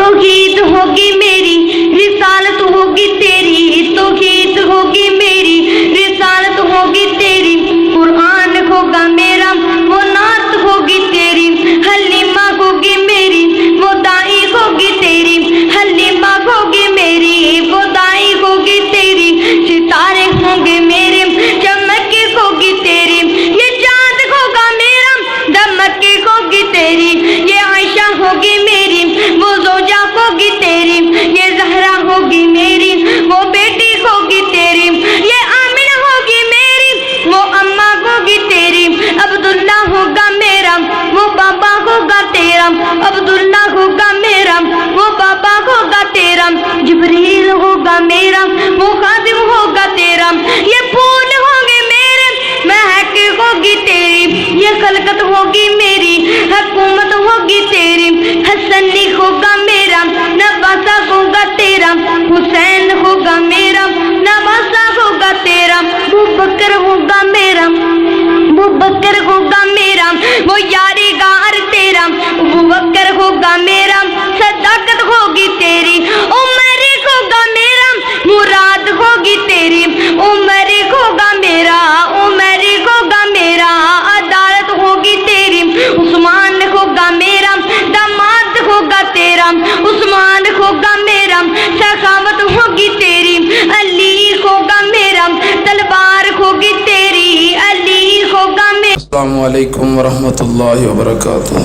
توحید ہوگی میری رسالت ہوگی تیری، توحید ہوگی میری رسالت ہوگی تیری، قرآن ہوگا میرا وہ نعت ہوگی تیری، حلیمہ ہوگی میری وہ دائی ہوگی تیری، حلیمہ ہوگی میری وہ دائی ہوگی تیری، ستارے ہوں گے میرے چمکے ہوگی تیری، یہ چاند ہوگا میرا دمکے ہوگی تیری، یہ عائشہ ہوگی میری وہ زوجہ ہوگی تیری، یہ زہرا ہوگی میری وہ بیٹی ہوگی تیری، یہ آمنہ ہوگی میری وہ اماں ہوگی تیری، عبداللہ ہوگا میرا وہ بابا ہوگا تیرا، عبداللہ ہوگا میرا وہ بابا ہوگا تیرا، جبریل ہوگا میرا وہ خادم ہوگا تیرا، یہ پھول ہوں گے میرے مہک ہوگی تیری، یہ خلقت ہوگی میری حکومت ہوگی تیری، حسنی ہوگا میرا نواسہ ہوگا تیرا، حسین ہوگا میرا نواسہ ہوگا تیرا، ابوبکر ہوگا میرا ابوبکر ہوگا میرا وہ یاری گار تیرا، ابوبکر ہوگا میرا صداقت ہوگی تیری، عمر ہوگا میرا مراد ہوگی تیری، عمر ہوگا میرا عمر ہوگا میرا عدالت ہوگی تیری، عثمان ہوگا میرا داماد ہوگا تیرا، عثمان ہوگا میرا سخاوت ہوگی تیری، علی ہوگا میرا تلوار ہوگی تیری، علی ہوگا میرا۔ السلام علیکم ورحمۃ اللہ وبرکاتہ۔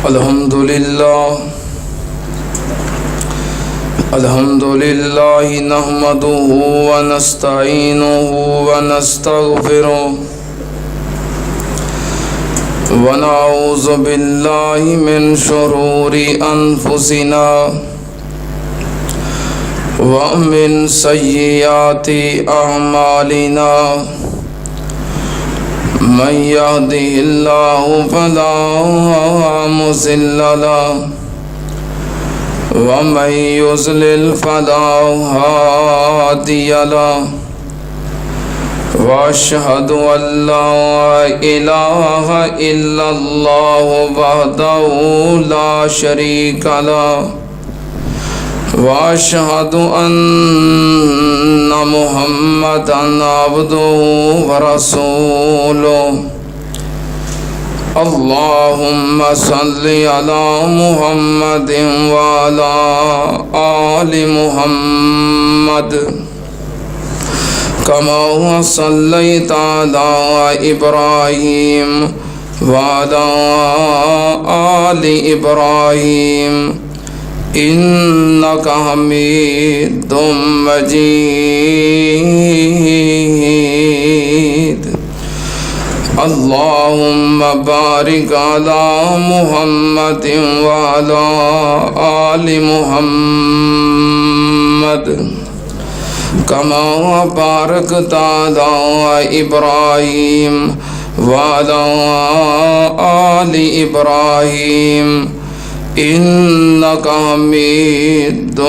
الحمد للہ نحمده ونستعینه ونستغفره ونعوذ باللہ من شرور انفسنا ومن سیئات اعمالنا، من يهده الله فلا مضل له ومن يضلل فلا هادي له، واشهد ان لا اله الا الله وحده لا شريك له، واشهد ان محمدا عبده ورسوله، اللهم صل على محمد وعلى آل محمد كما صليت على إبراهيم وعلى آل إبراهيم إنك حميد مجيد، اللهم بارك على محمد وعلى آل محمد كما باركت على إبراهيم وعلى آل إبراهيم إنك حميد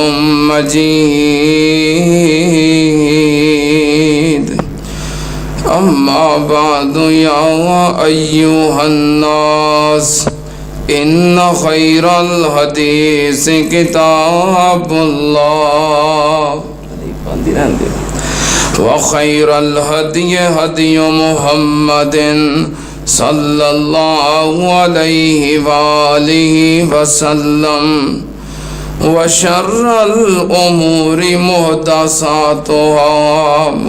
مجيد، أما بعد يا أيها الناس إن خير الحديث كتاب الله وخير الهدي هدي محمد صلى الله عليه وآله وسلم، وشر الأمور محدثاتها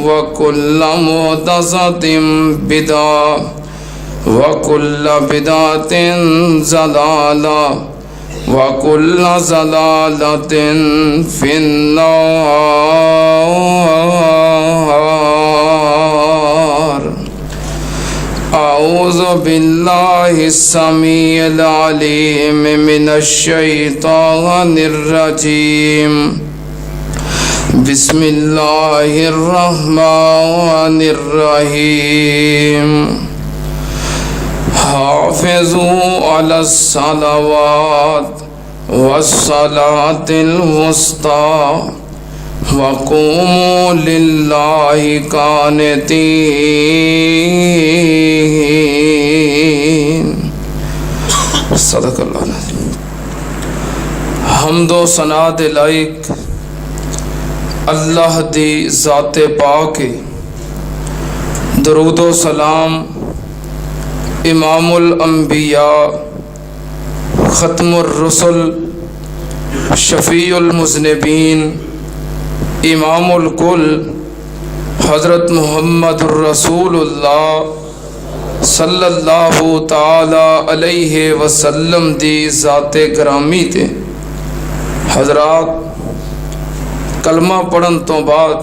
وكل محدثة بدعة وكل بدعة ضلالة وكل ضلالة في النار۔ أعوذ بالله السميع العليم من الشيطان الرجيم، بسم الله الرحمن الرحيم، حافظوا على الصلوات والصلاة الوسطى وقوموا لله قانتين۔ صدق اللہ العظیم۔ حمد و ثنا دے لائق اللہ دی ذات پاک، درود و سلام امام الانبیاء ختم الرسل شفیع المذنبین امام الکل حضرت محمد الرسول اللہ صلی اللہ تعالی علیہ وسلم دی ذات گرامی تے۔ حضرات، کلمہ پڑھن تو بعد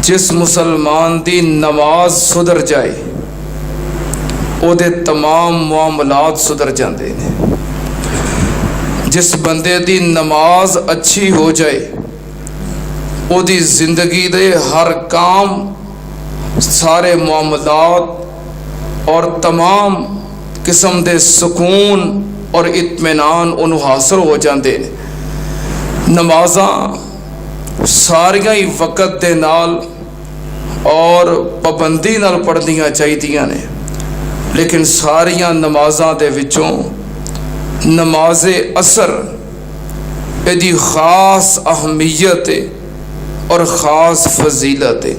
جس مسلمان دی نماز سدھر جائے او دے تمام معاملات سدھر جاندے نے۔ جس بندے دی نماز اچھی ہو جائے او دی زندگی دے ہر کام، سارے معاملات اور تمام قسم دے سکون اور اطمینان انہوں حاصل ہو جاندے نے۔ نمازاں ساریاں ہی وقت دے نال اور پابندی نال پڑھنیاں چاہیدیاں نے، لیکن ساریاں نمازاں دے وچوں نماز اثر ایدی خاص اہمیت اور خاص فضیلت ہے۔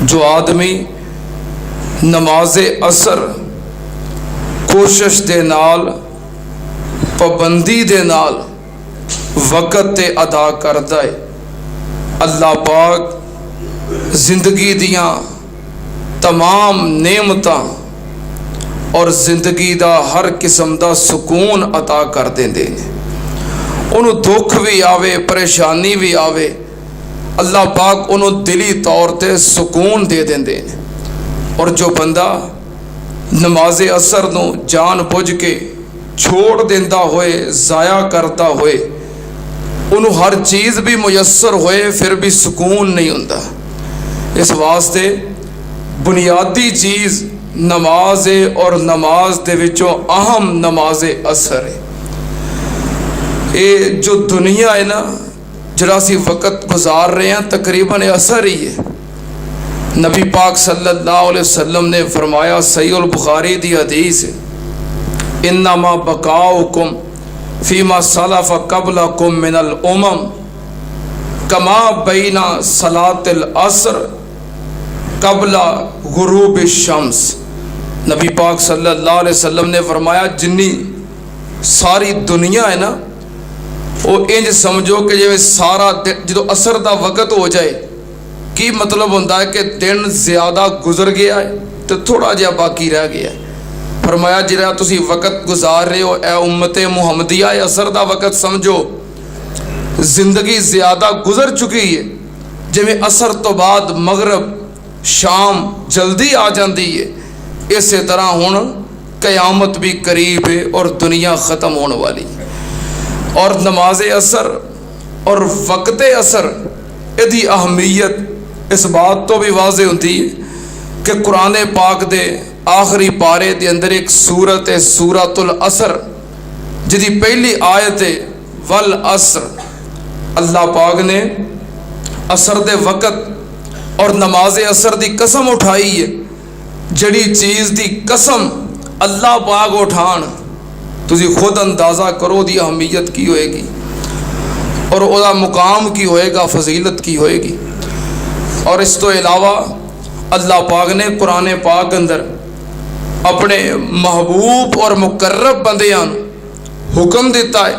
جو آدمی نماز اثر کوشش دے نال، پابندی دے نال وقت تے ادا کردا ہے، اللہ پاک زندگی دیاں تمام نعمتاں اور زندگی دا ہر قسم دا سکون عطا کر دیندے نے۔ انہوں دکھ بھی آوے، پریشانی بھی آوے، اللہ پاک انہوں دلی طور تے سکون دے دیندے نے۔ اور جو بندہ نماز اثر نو جان بوجھ کے چھوڑ دیندہ ہوئے، ضائع کرتا ہوئے، انہوں ہر چیز بھی میسر ہوئے پھر بھی سکون نہیں ہوندہ۔ اس واسطے بنیادی چیز نماز ہے، اور نماز دے وچوں اہم نماز اثر ہے۔ اے جو دنیا ہے نا جڑا سی وقت گزار رہے ہیں تقریباً اثر ہی ہے۔ نبی پاک صلی اللہ علیہ وسلم نے فرمایا، صحیح البخاری دی حدیث ہے، انما بقاؤکم فیما سلف قبلکم من الامم کما بین صلاۃ العصر قبل غروب الشمس۔ نبی پاک صلی اللہ علیہ وسلم نے فرمایا، جنی ساری دنیا ہے نا وہ انج سمجھو کہ جو سارا جدو اثر دا وقت ہو جائے، کی مطلب ہوتا ہے کہ دن زیادہ گزر گیا ہے تو تھوڑا جہا باقی رہ گیا ہے۔ فرمایا جہاں تسی وقت گزار رہے ہو اے امت محمدیہ، اثر دا وقت سمجھو زندگی زیادہ گزر چکی ہے۔ جویں اثر تو بعد مغرب شام جلدی آ جاندی ہے، اسی طرح ہن قیامت بھی قریب ہے اور دنیا ختم ہونے والی۔ اور نماز اثر اور وقت اثر ادی اہمیت اس بات تو بھی واضح ہوتی ہے کہ قرآن پاک دے آخری پارے دے اندر ایک سورت ہے، سورۃ العصر، جدی پہلی آیت ہے والعصر۔ اللہ پاک نے عصر دے وقت اور نماز عصر دی قسم اٹھائی ہے۔ جڑی چیز دی قسم اللہ پاک اٹھان، تسی خود اندازہ کرو دی اہمیت کی ہوئے گی اور او دا مقام کی ہوئے گا، فضیلت کی ہوئے گی۔ اور اس تو علاوہ اللہ پاک نے قرآن پاک اندر اپنے محبوب اور مقرب بندیاں حکم دیتا ہے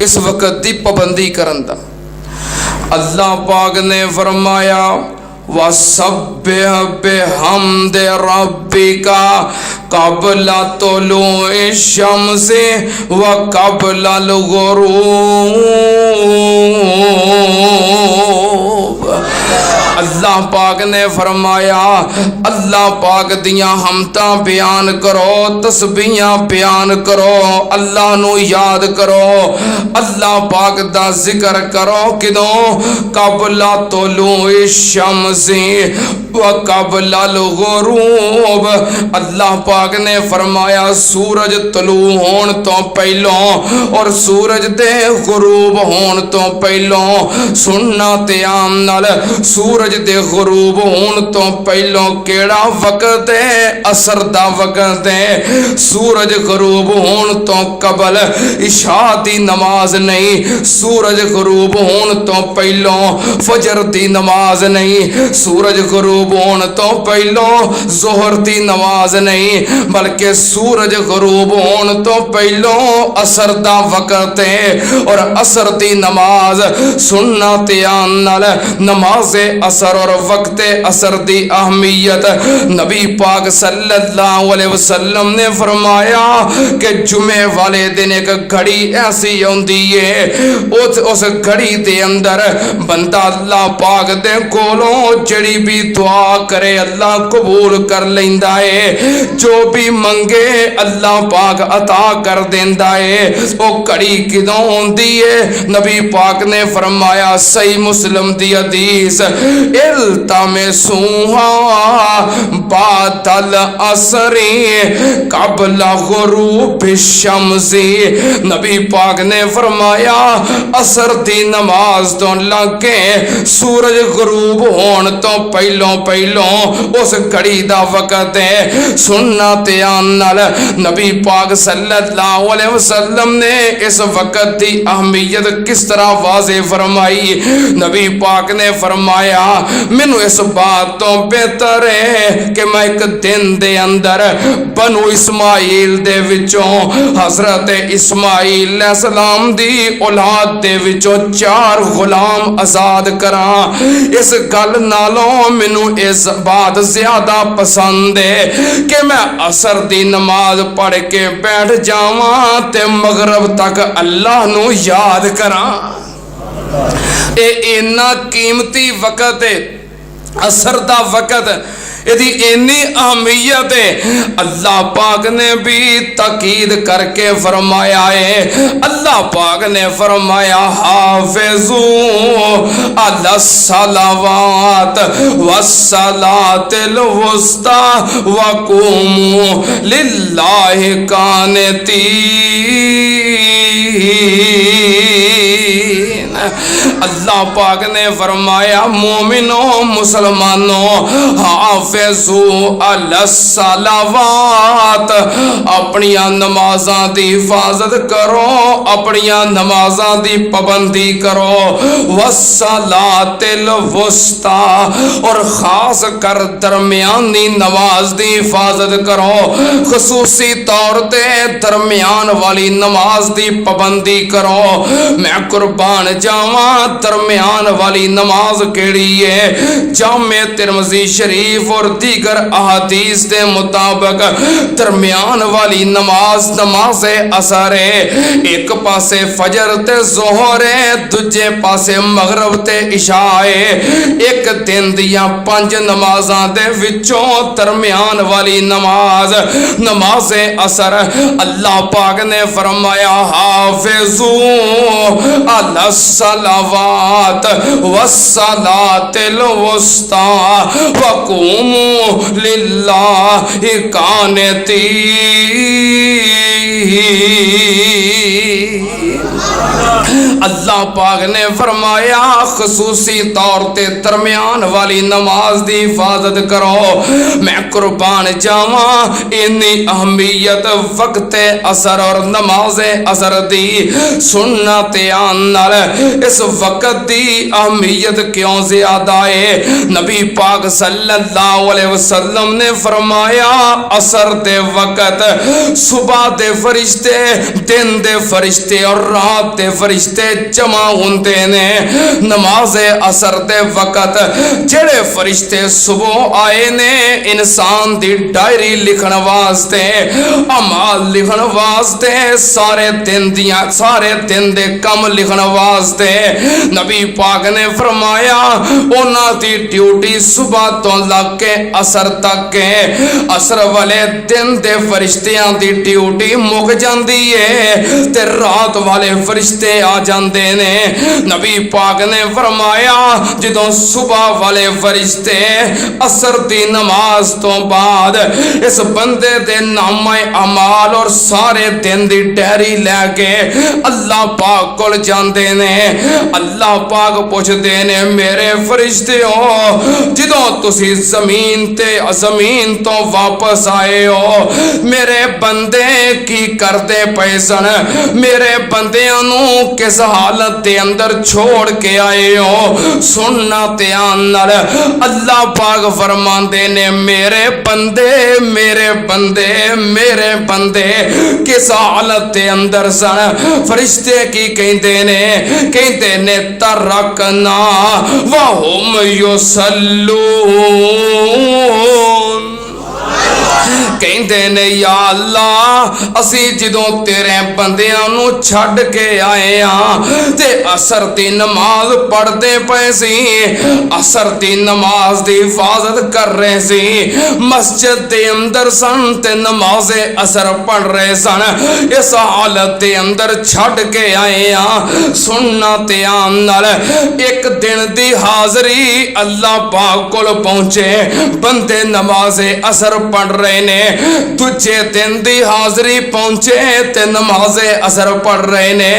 اس وقت دی پابندی کرن دا۔ اللہ پاک نے فرمایا وَسَبِّحْ بِحَمْدِ رَبِّكَ قَبْلَ طُلُوعِ الشَّمْسِ وَقَبْلَ الْغُرُوبِ۔ اللہ پاک نے فرمایا اللہ پاک دیاں حمداں بیان کرو، تسبیحاں بیان کرو، اللہ نو یاد کرو، اللہ پاک دا ذکر کرو کدوں؟ قبل طلوع الشمس وقبل الغروب۔ اللہ پاک نے فرمایا سورج طلوع ہون تو پہلوں اور سورج دے غروب ہون تو پہلوں۔ سننا تے عام نال سورج دے دے غروب ہون تو پہلوں کیڑا وقت ہے؟ اثر دا وقت ہے۔ سورج غروب ہون تو قبل عشاء دی نماز نہیں، سورج غروب ہون تو پہلوں فجر دی نماز نہیں، سورج غروب ہون تو پہلوں ظہر دی نماز نہیں، بلکہ سورج غروب ہون تو پہلوں اثر دا وقت ہے۔ اور اثر دی نماز سننا تیان نال نماز اثر اور وقت اثر دی اہمیت نبی پاک صلی اللہ علیہ وسلم نے فرمایا کہ جمعے والے دن ایک گھڑی ایسی ہوندی ہے، اس گھڑی دے اندر بندہ اللہ پاک دے کولوں جڑی بھی دعا کرے اللہ قبول کر لیندا ہے، جو بھی منگے اللہ پاک عطا کر دیندا ہے۔ او گھڑی کدوں ہوندی ہے؟ نبی پاک نے فرمایا صحیح مسلم دی حدیث، التمسوها بعد العصر قبل غروب الشمس۔ نبی پاک نے فرمایا عصر دی نماز تو لگے سورج غروب ہون تو پہلوں اس گھڑی دا وقت ہے۔ سننا تیان نال نبی پاک صلی اللہ علیہ وسلم نے اس وقت دی اہمیت کس طرح واضح فرمائی۔ نبی پاک نے فرمایا مینوں اس بات تو بہتر ہے کہ میں ایک دن دے اندر بنو اسماعیل دے وچوں حضرت اسماعیل علیہ السلام دی اولاد دے وچوں 4 غلام آزاد کراں۔ اس گل نالوں مینوں اس بات زیادہ پسند ہے کہ میں عصر دی نماز پڑھ کے بیٹھ جاواں تے مغرب تک اللہ نو یاد کراں۔ اے اینا قیمتی وقت ہے، عصر دا وقت یدی اینی اہمیت ہے۔ اللہ پاک نے بھی تاکید کر کے فرمایا ہے، اللہ پاک نے فرمایا حافظو علی الصلوات والصلاۃ الوسطی وقوموا للہ قانتین۔ اللہ پاک نے فرمایا مومنوں مسلمانوں حافظو علی الصلوات، اپنی نمازاں دی حفاظت کرو، اپنی نمازاں دی پابندی کرو، والصلاۃ الوسطی، اور خاص کر درمیانی نماز دی حفاظت کرو، خصوصی طور تے درمیان والی نماز دی پابندی کرو۔ میں قربان جاواں درمیان والی نماز کیڑی ہے؟ جامع ترمذی شریف اور دیگر احادیث کے مطابق درمیان والی نماز نماز اثر ہے۔ ایک پاسے فجر تے ظہر ہے، دوجے پاسے مغرب تے عشاء ہے۔ ایک دن دیاں 5 نمازاں دے وچوں درمیان والی نماز نماز اثر، اللہ پاک نے فرمایا حافظو علی الصلوات والصلاۃ الوسطی وقوموا للہ قانتین۔ اللہ پاک نے فرمایا خصوصی طور تے درمیان والی نماز دی حفاظت کرو۔ میں قربان جاواں انی اہمیت وقت اثر اور نماز اثر دی سننا تیان نال اس وقت دی اہمیت کیوں زیادہ ہے؟ نبی پاک صلی اللہ علیہ وسلم نے فرمایا اثر دے وقت صبح دے فرشتے، دن دے فرشتے اور رات دے فرشتے جمع ہوندے نے۔ نماز اثر دے وقت جڑے فرشتے صبح آئے نے انسان دی ڈائری لکھن واسطے، اعمال لکھن واسطے، سارے دن دے کم لکھن واسطے، نبی پاک نے فرمایا انہاں دی ڈیوٹی صبح تو لگ کے اثر تک ہے۔ اثر والے دن دے فرشتیاں دی ڈیوٹی مک جاندی ہے تے رات والے فرشتے آ جاندے جاندے نے. نبی پاک نے فرمایا جدوں صبح والے فرشتے عصر دی نماز تو بعد اس بندے دے نامہ اعمال اور سارے دن دی ڈائری لے کے اللہ پاک کول جاندے نے. اللہ پاک پوچھدے نے میرے فرشتیو جدوں تسی زمین تو واپس آئے ہو میرے بندے کی کردے پئے سن, میرے بندیاں نو کس حالت دے اندر چھوڑ کے آئے ہو. سننا دھیان نال اللہ پاک فرماندے نے میرے بندے کس حالت دے اندر سن. فرشتے کی کہندے نے ترکنا وہم یصلون, کہندے نے یا اللہ اسی جدوں تیرے بندیاں نو چھڈ کے آئے ہاں تے عصر دی نماز پڑھدے پئے سی, عصر دی نماز دی حفاظت کر رہے سی, مسجد دے اندر سن تے نماز عصر پڑھ رہے سن, اس حالت دے اندر چھڈ کے آئے ہاں. سننا دھیان نال ایک دن دی حاضری اللہ پاک کول پہنچے, بندے نماز عصر پڑھ رہے نے, دجے دن دی حاضری پہنچے تے نماز عصر پڑھ رہے نے,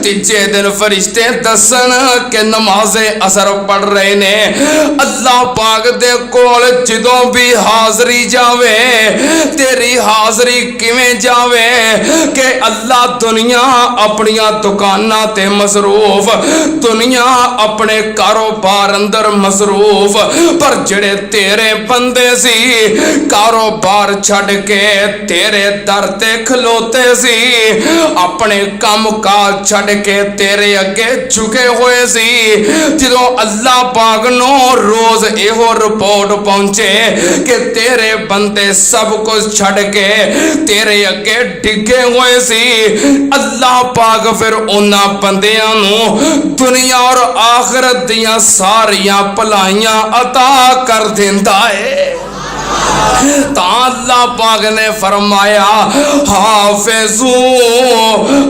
تیجے دن فرشتے دسن کہ نماز عصر پڑھ رہے نے. اللہ پاک دے کول جدوں بھی حاضری جاوے تیری حاضری کیویں جاوے کہ اللہ دنیا اپنیاں دکاناں تے مصروف, دنیا اپنے کاروبار اندر مصروف, پر جڑے تیرے بندے سی کاروبار چھڑ کے تیرے در تے کھلوتے سی, اپنے کام کاج چھڑ کے تیرے اگے جھکے ہوئے سی. جدوں اللہ پاک نو روز ایہو رپورٹ پہنچے کہ تیرے بندے سب کچھ چھڑ کے تیرے اگے ڈگے ہوئے سی, اللہ پاک پھر انہاں بندیاں نو دنیا اور آخرت دیاں ساریاں پلائیاں عطا کر دیندا ہے. تا اللہ پاک نے فرمایا حافظو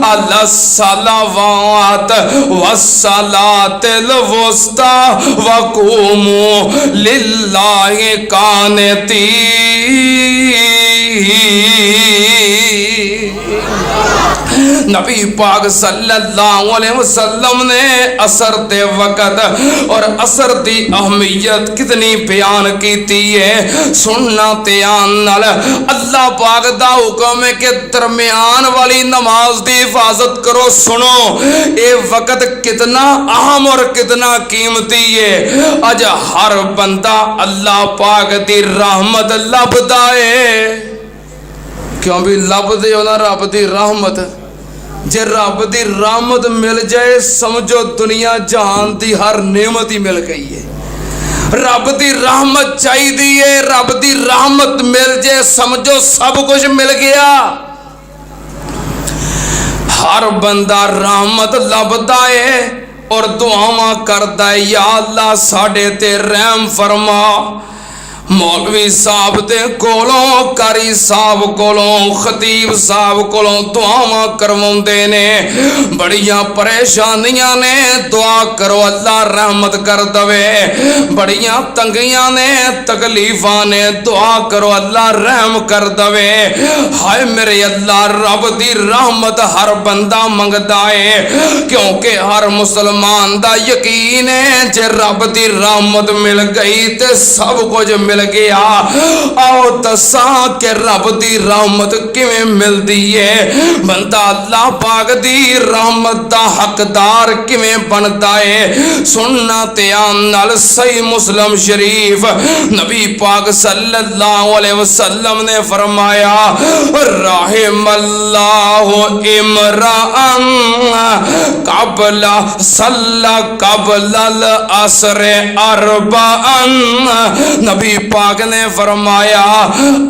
علی الصلوات والصلاۃ الوسطی وقوموا للہ قانتین. نبی پاک صلی اللہ علیہ وسلم نے عصر دے وقت اور عصر دی اہمیت کتنی بیان کیتی ہے. سننا دھیان نال اللہ پاک دا حکم ہے کہ درمیان والی نماز دی حفاظت کرو. سنو اے وقت کتنا اہم اور کتنا قیمتی ہے. اج ہر بندہ اللہ پاک دی رحمت لبدا ہے, کیوں بھی لب دے ہونا رب دی رحمت. جے رب دی رحمت مل جائے سمجھو دنیا جہان دی ہر نعمت ہی مل گئی ہے. رب دی رحمت چاہی دیئے, رب دی رحمت مل جائے سمجھو سب کچھ مل گیا. ہر بندہ رحمت لبدا ہے اور دعاواں کردا ہے یا اللہ ساڈے تے رحم فرما. مولوی صاحب دے کولوں, قاری صاحب کولوں, خطیب صاحب کولوں دعاواں کرواندے نے, بڑیاں پریشانیاں نے دعا کرو اللہ رحمت کر دوے, بڑیاں تنگیاں نے تکلیفاں نے دعا کرو اللہ رحم کر دوے. ہائے میرے اللہ رب دی رحمت ہر بندہ منگدا ہے, کیونکہ ہر مسلمان دا یقین ہے جے رب دی رحمت مل گئی تے سب کچھ مل گیا. آؤ دساں کہ رب دی رحمت کیویں ملدی ہے, بندہ اللہ پاک دی رحمت دا حقدار کیویں بندا ہے. سننا دھیان نال صحیح مسلم شریف نبی پاک صلی اللہ علیہ وسلم نے فرمایا رحم اللہ امرأن قبل صلی قبل العصر اربعن. نبی پاک نے فرمایا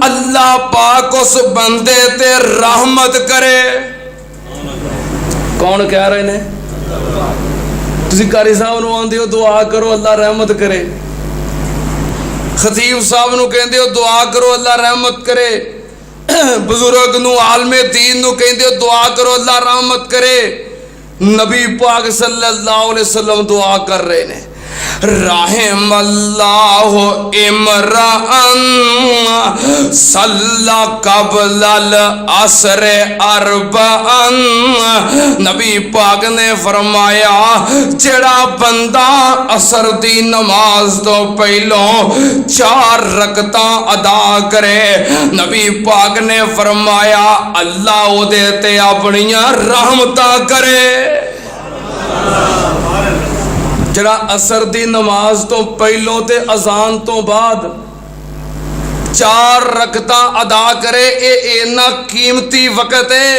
اللہ پاک اس بندے تے رحمت کرے. کون کہہ رہے نے؟ تسی قاری صاحب نو آندے ہو دعا کرو اللہ رحمت کرے, خطیب صاحب نو کہندے ہو دعا کرو اللہ رحمت کرے, بزرگ نو عالم دین نو کہندے ہو دعا کرو اللہ رحمت کرے. نبی پاک صلی اللہ علیہ وسلم دعا کر رہے ہیں، رحم اللہ امرأن صلی قبل العصر اربعن، نبی پاک نے فرمایا جڑا بندہ عصر دی نماز تو پہلوں 4 رکعتاں ادا کرے، نبی پاک نے فرمایا اللہ او دے تے اپنیاں رحمتاں کرے۔ جڑا عصر دی نماز تو پہلوں تے اذان تو بعد 4 رکعتاں ادا کرے، اے اینا قیمتی وقت ہے،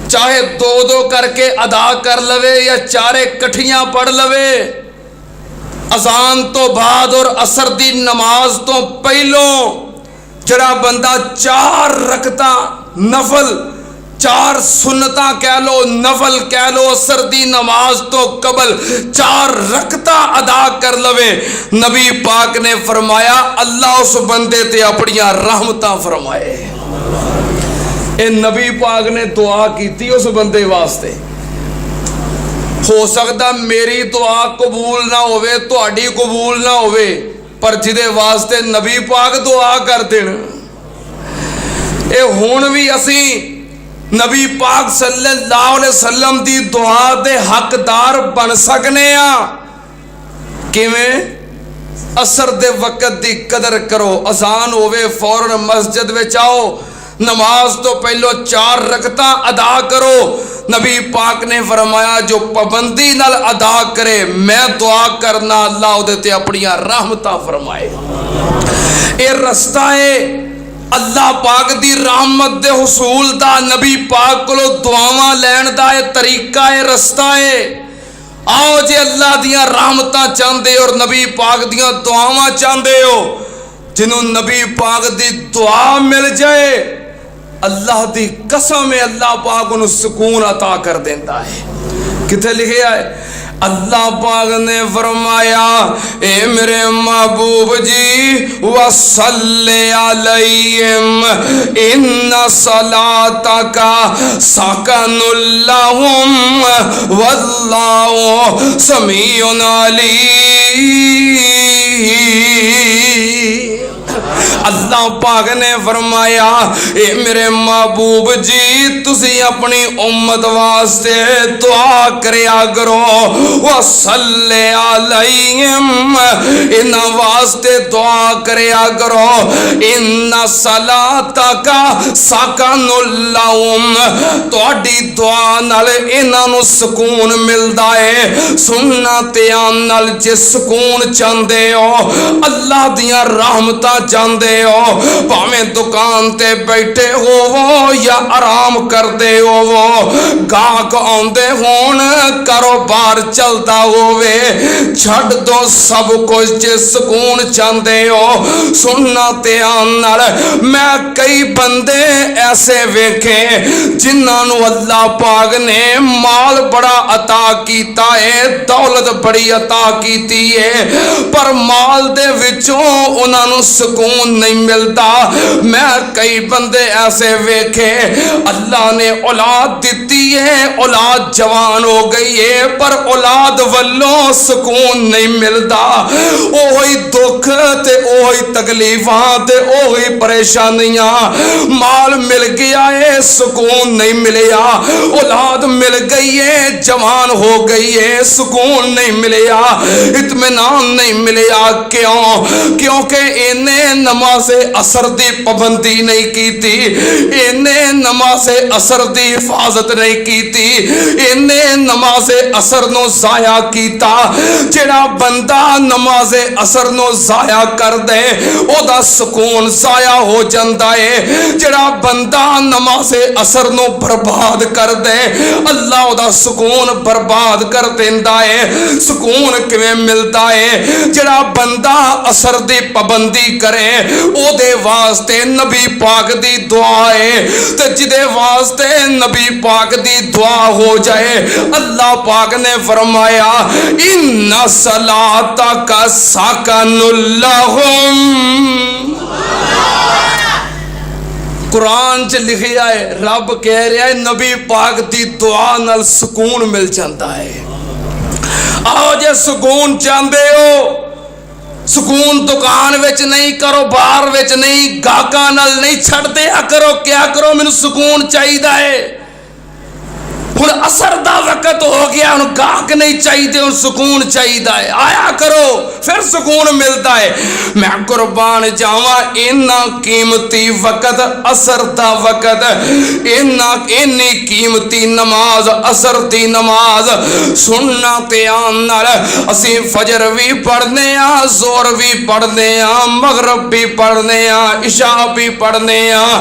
چاہے 2 کر کے ادا کر لوے یا 4 کٹھیاں پڑھ لوے، اذان تو بعد اور عصر دی نماز تو پہلوں جڑا بندہ 4 رکعتاں نفل، 4 سنتاں کہہ لو، نفل کہہ لو، عصر دی نماز تو قبل 4 رکعتاں ادا کر لوے، نبی پاک نے فرمایا اللہ اس بندے تے اپنیاں رحمتاں فرمائے۔ اے نبی پاک نے دعا کیتی اس بندے واسطے، ہو سکتا میری دعا قبول نہ ہوئے، تہاڈی قبول نہ ہوئے، پر جدے واسطے نبی پاک دعا کر دین، اے ہون بھی اسی نبی پاک صلی اللہ علیہ وسلم دی دعا دے حقدار بن سکنے ہاں۔ کیویں؟ عصر دے وقت دی قدر کرو، اذان ہوئے فوراً مسجد وچ آؤ، نماز تو پہلو 4 رکعتاں ادا کرو، نبی پاک نے فرمایا جو پابندی نال ادا کرے میں دعا کرنا اللہ او دے تے اپنیاں رحمتاں فرمائے۔ اے رستہ ہے اللہ پاک دی رحمت دے حصول دا، نبی پاک کولو دعاواں لین دا اے طریقہ ہے، رستہ ہے۔ آؤ جے اللہ دیاں رحمتاں چاہندے اور نبی پاک دیاں دعاواں چاہندے ہو، جنہوں نبی پاک دی دعا مل جائے اللہ دی قسم ہے اللہ پاک انہوں سکون عطا کر دیتا ہے۔ کتھے لکھے آئے؟ اللہ پاک نے فرمایا اے میرے محبوب جی وصلی علیہم ان صلاتک سکن لہم واللہ سمیع علیم۔ اللہ پاک نے فرمایا اے میرے محبوب جی تسی اپنی امت واسطے دعا کریا کرو، وصلی علیہم انہاں واسطے دعا کریا کرو، ان صلاتک سکن لہم، تہاڈی دعا نال انہاں نوں سکون ملدا ہے، سنتاں نال جس سکون چاہندے ہو، اللہ دیاں رحمتاں چاہندے ہو، پاویں دکان تے بیٹھے ہو یا آرام کردے ہو، گاہک آندے ہون، کاروبار چلدا ہووے، چھڈ دو سب کچھ جے سکون چاہندے ہو سننا تے نال۔ میں کئی بندے ایسے ویکھے جنہاں نوں اللہ پاک نے مال بڑا عطا کیتا ہے، دولت بڑی عطا کیتی ہے، پر مال دے وچوں انہاں نوں سکون نہیں ملتا۔ میں کئی بندے ایسے ویکھے اللہ نے اولاد دیتی ہے، اولاد جوان ہو گئی ہے، پر اولاد والوں سکون نہیں ملتا، اوہی دکھ تے اوہی تکلیفاں تے اوہی پریشانیاں، مال مل گیا ہے سکون نہیں ملیا، اولاد مل گئی ہے جوان ہو گئی ہے سکون نہیں ملیا، اطمینان نہیں ملیا۔ کیوں؟ کیونکہ انہیں نماز عصر دی پابندی نہیں کیتی، انہیں نماز عصر دی حفاظت نہیں کیتی، انہیں نماز عصر نو ضائع کیتا۔ جڑا بندہ نماز عصر نو ضائع کر دے او دا سکون ضائع ہو جاندا ہے، جڑا بندہ نماز عصر نو برباد کر دے اللہ او دا سکون برباد کر دیندا ہے۔ سکون کیویں ملدا ہے؟ جڑا بندہ عصر دی پابندی کرے او دے واسطے نبی پاک دی دعا ہے، تے جدے واسطے نبی پاک دی دعا ہو جائے اللہ پاک نے فرمایا ان صلاتک سکن لہم۔ قرآن چ لکھیا ہے رب کہہ رہا ہے نبی پاک دی دعا نال سکون مل جاتا ہے. آؤ جے سکون چاہتے ہو سکون دکان وچ نہیں کاروبار وچ نہیں گاہکاں نال نہیں چھڑ دیا کرو کیا کرو مینوں سکون چاہیدا ہے. ہن اثر دا وقت ہو گیا ہن گاہک نہیں چاہیے ہن سکون چاہیدا ہے. آیا کرو پھر سکون ملتا ہے. میں قربان جاواں اینا قیمتی وقت اثر دا وقت اینی قیمتی نماز اثر دی نماز سننا تے آن نال اسی فجر بھی پڑھنے ہاں زور بھی پڑھنے ہاں مغرب بھی پڑھنے ہاں عشاء بھی پڑھنے ہاں.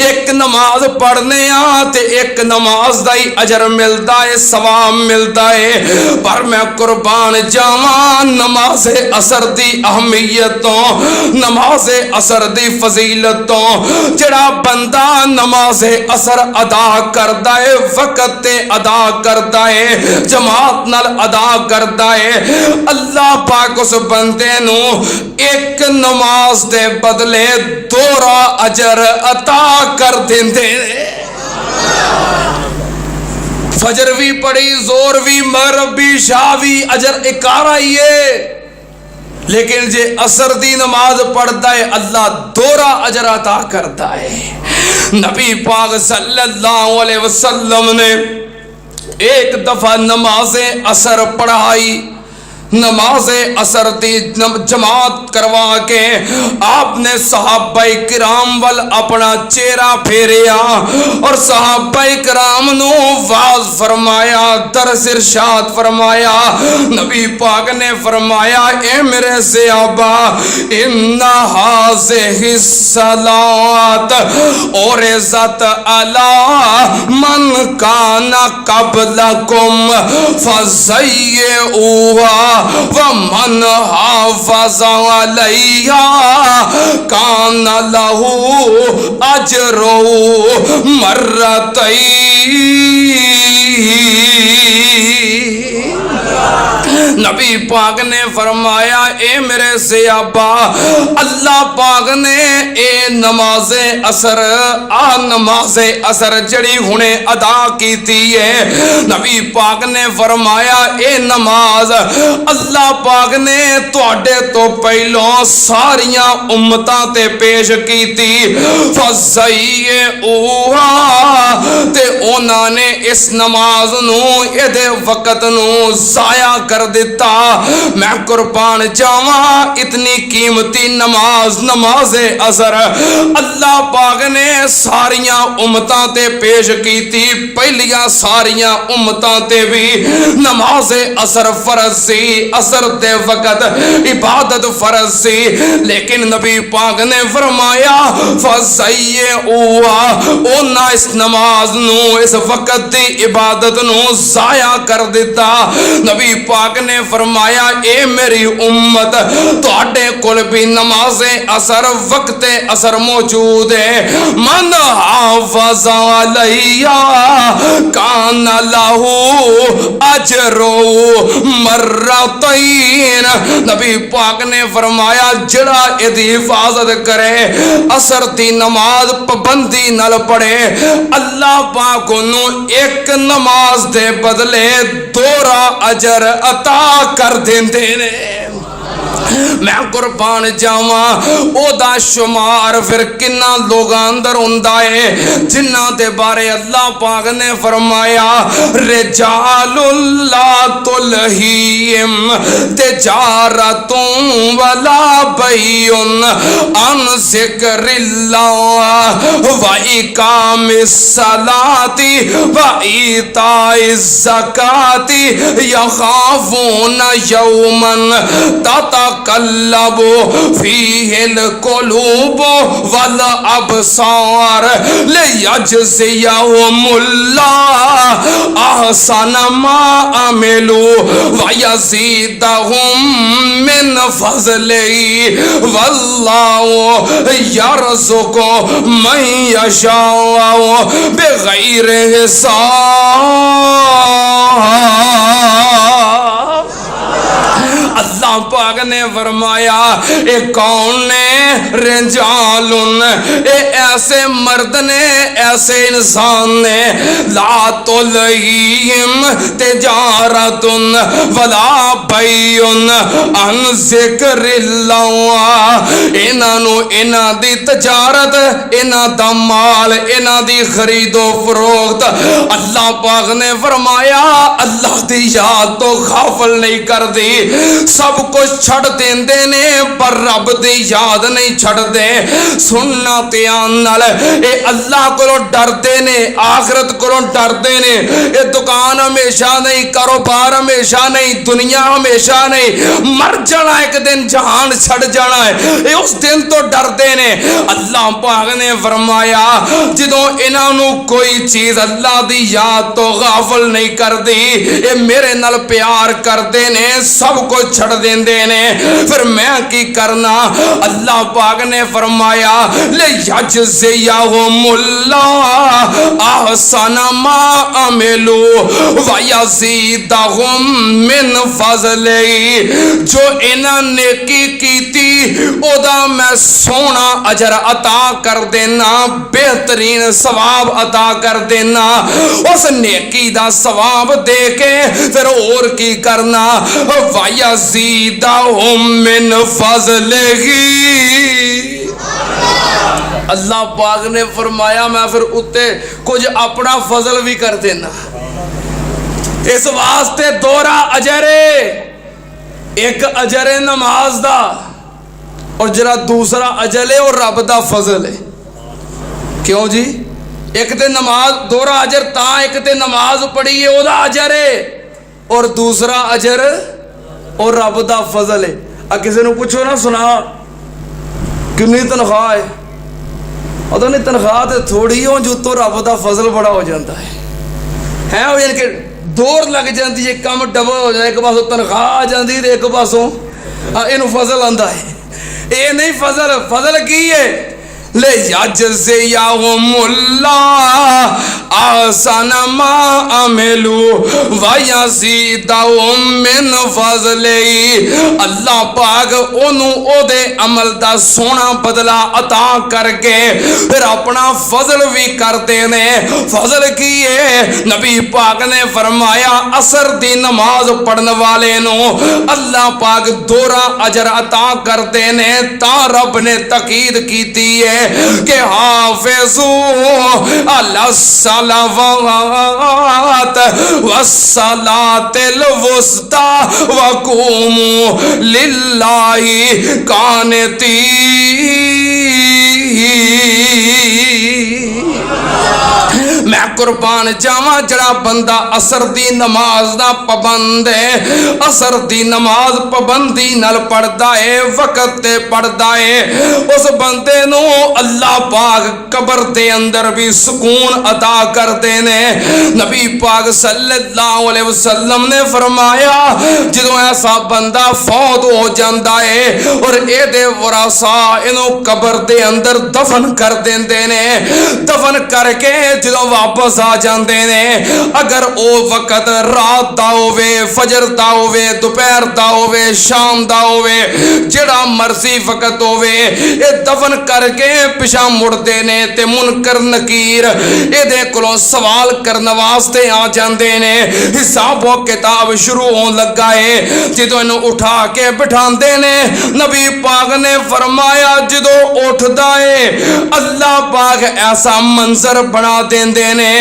ایک نماز پڑھنے ہاں تے ایک نماز دا ہی اجر ملتا ہے ثواب ملتا ہے. پر میں قربان جاواں نماز اثر دی اہمیتوں نماز اثر دی فضیلتوں جڑا بندہ نماز اثر ادا کردا ہے وقت تے ادا کردا ہے جماعت نال ادا کردا ہے اللہ پاک اس بندے نو ایک نماز دے بدلے دوہرا اجر عطا کر دیندے. فجر بھی پڑھی زور بھی مغرب بھی عشاء بھی اجر اکارا ہی ہے. لیکن جے اثر دی نماز پڑھتا ہے اللہ دوہرا اجر عطا کرتا ہے. نبی پاک صلی اللہ علیہ وسلم نے ایک دفعہ نماز اثر پڑھائی. نماز اثر دی جماعت کروا کے آپ نے صحابہ کرام وال اپنا چہرہ پھیریا اور صحابہ کرام نو واز فرمایا درس ارشاد فرمایا. نبی پاک نے فرمایا اے میرے صحابہ ان هذه الصلاۃ عرضت علی من کان قبلکم فزیئوها ومن حافظ علیہا کان لہو اجر مرتین. نبی پاک نے فرمایا اے میرے صحابہ اللہ پاک نے اے نماز اثر نماز اثر جڑی ہنے ادا کیتی ہے نبی پاک نے فرمایا اے نماز اللہ پاک نے تواڈے تو پہلوں ساریاں امتاں تے پیش کیتی فزئیے اوہا تے انہاں نے اس نماز نو ایدے وقت نو ضائع کر دیتا. میں قربان جاواں اتنی قیمتی نماز نماز اثر اللہ پاک نے ساریاں امتاں تے پیش کیتی. پہلیاں ساریاں امتاں تے بھی نماز اثر فرض سی اثر دے وقت عبادت فرض سی لیکن نبی پاک نے فرمایا فزیئوہا اونا اس نماز نو اس وقت دی عبادت نو ضائع کر دیتا. نبی پاک نے فرمایا اے میری امت تواڈے کول بھی نماز اثر وقت اثر موجود ہے من حافظ علیہا کان لہو اجر مرتین. نبی پاک نے فرمایا جڑا ایدی حفاظت کرے اثر دی نماز پابندی نال پڑھے اللہ پاک نو ایک نماز دے بدلے دوہرا اجر عطا کر دیندے نے. میں قربان جاواں او دا شمار پھر کنا لوگاں اندر ہوندا ہے جنہاں دے بارے اللہ پاک نے فرمایا رجال لا تلہیم تجارت ولا بیع عن ذکر اللہ واقام الصلاۃ وایتاء الزکاۃ یخافون یوما تتقلب فیہ القلوب والابصار لیجزیہم اللہ احسن ما عملوا ویزیدہم من فضلہ واللہ یرزق من یشاء بغیر حساب. اللہ پاک نے فرمایا اے کون نے رجالن اے ایسے مرد نے ایسے انسان نے لا تلہیہم تجارتن ولا بیعن عن ذکر اللہ انہوں انہاں دی تجارت انہاں دا مال انہاں دی خرید و فروخت اللہ پاک نے فرمایا اللہ دی یاد تو غافل نہیں کر دی سب کچھ چھڑ دیندے نے پر رب دی یاد نہیں چھڑ دے سننا تیان نال اے اللہ کو ڈرتے نے آخرت کو ڈرتے نے اے دکان ہمیشہ نہیں کاروبار ہمیشہ نہیں دنیا ہمیشہ نہیں مر جانا ایک دن جہان چھڑ جانا ہے اے اس دن تو ڈرتے نے اللہ پاک نے فرمایا جدوں انہوں کوئی چیز اللہ دی یاد تو غافل نہیں کر دی اے میرے نال پیار کرتے نے سب کو چھڑ دیندے نے پھر میں کی کرنا اللہ پاک نے فرمایا لِيَجْزِيَهُمُ اللَّهُ أَحْسَنَ مَا عَمِلُوا وَيَزِيدَهُم مِّن فَضْلِهِ جو انہاں نیکی کیتی او دا میں سونا اجر عطا کر دینا بہترین ثواب عطا کر دینا اس نیکی دا ثواب دے کے پھر اور کی کرنا وَيَزِيدَهُم مِّن فَضْلِهِ اللہ پاک نے فرمایا میں پھر اتے کچھ اپنا فضل بھی کر دینا اس واسطے دورا اجرے ایک اجر نماز دا اور جرا دوسرا اجر ہے اور رب دا فضل ہے کیوں جی ایک تے نماز دورا اجر تا ایک تے نماز پڑھی ہے او دا اجر ہے اور دوسرا اجر اور رب دا فضل ہے کسی نے پوچھو نا سنا کنی تنخواہ ہے اور نہیں تنخواہ تے تھوڑی ہو جو تو رب دا فضل بڑا ہو جاتا ہے وہ یعنی کہ دور لگ جاتی ہے کم ڈبل ہو جائے ایک پاسوں تنخواہ آ جاتی ہے ایک پاسوں انہوں فضل آندا ہے اے نہیں فضل کی ہے لِيَجْزِيَهُمُ اللَّهُ أَحْسَنَ مَا عَمِلُوا وَيَزِيدَهُم مِّن فَضْلِهِ اللہ پاک انہوں او دے عمل دا سونا بدلہ عطا کر کے پھر اپنا فضل بھی کرتے نے فضل کیے نبی پاک نے فرمایا عصر دی نماز پڑھنے والے نو اللہ پاک دورا اجر عطا کرتے نے تا رب نے تقید کیتی ہے کہ حافظوا علی الصلوات والصلاۃ الوسطی وقوموا للہ قانتین میں قربان جاواں جڑا بندہ عصر دی نماز دا پابند ہے عصر دی نماز پابندی نال پڑھدا ہے وقت تے پڑھدا ہے اس بندے نو اللہ پاک قبر دے اندر بھی سکون عطا کرتے نے نبی پاک صلی اللہ علیہ وسلم نے فرمایا جدوں ایسا بندہ فوت ہو جاندا ہے اور اے دے ورثاء انہوں قبر دے اندر دفن کر دیندے نے دفن کر کے جدوں واپس آ جاندے نے اگر او وقت رات دا ہووے فجر دا ہووے دوپہر دا ہووے شام دا ہووے جڑا مرضی وقت ہووے اے دفن کر کے پیچھے مڑدے نے تے منکر نکیر اے دے کولوں سوال کرن واسطے آ جاندے نے حساب و کتاب شروع ہون لگا ہے جدوں انہوں اٹھا کے بٹھاندے نے نبی پاک نے فرمایا جدوں اٹھدا ہے اللہ پاک ایسا منظر بنا دیندے نے